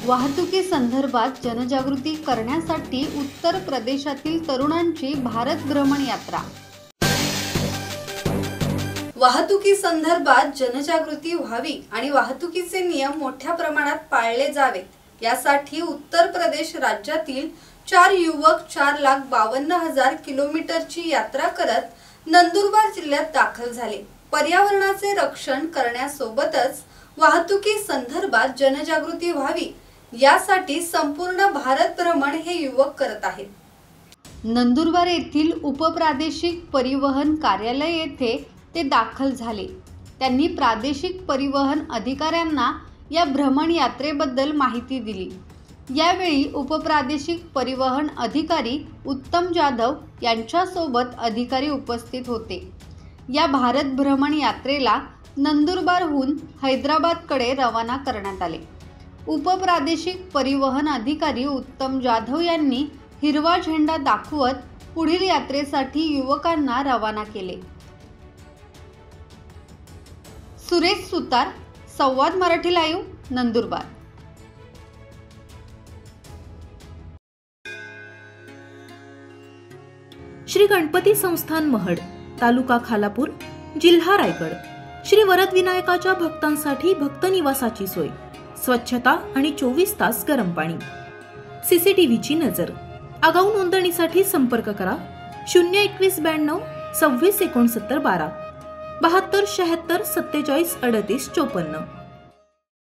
वाहतुकीसंदर्भात जनजागृती करण्यासाठी उत्तर प्रदेशातील तरुणांची भारत भ्रमण यात्रा। वाहतुकीसंदर्भात जनजागृती व्हावी आणि वाहतुकीचे नियम मोठ्या प्रमाणात पाळले जावेत यासाठी उत्तर प्रदेश राज्यातील 4 युवक 4,52,000 किलोमीटरची यात्रा करत नंदुरबार जिल्ह्यात दाखल झाले। पर्यावरणाचे रक्षण करण्यासोबतच वाहतुकी संदर्भात जनजागृती व्हावी यासाठी संपूर्ण भारत भ्रमण हे युवक करत आहेत। नंदुरबार येथील उपप्रादेशिक परिवहन कार्यालय येथे ते दाखल झाले। त्यांनी प्रादेशिक परिवहन अधिकाऱ्यांना या भ्रमण यात्रेबद्दल माहिती दिली। यावेळी उपप्रादेशिक परिवहन अधिकारी उत्तम जाधव यांच्यासोबत अधिकारी उपस्थित होते। या भारत भ्रमण यात्रेला नंदुरबारहून हैदराबादकडे रवाना करण्यात आले। उपप्रादेशिक परिवहन अधिकारी उत्तम जाधव यांनी हिरवा झेंडा दाखवत पुढील यात्रेसाठी युवकांना रवाना केले। सुरेश सुतार, संवाद मराठी लाईव्ह, नंदुरबार। श्री गणपती संस्थान महड, तालुका खालापूर, जिल्हा रायगड। श्री वरद विनायकाच्या भक्तांसाठी भक्त निवासाची सोय, स्वच्छता आणि 24 तास गरम पाणी, सीसीटीव्हीची नजर। आगाऊ नोंदणीसाठी संपर्क करा 02192 26 69 12 72 76 47 38 54।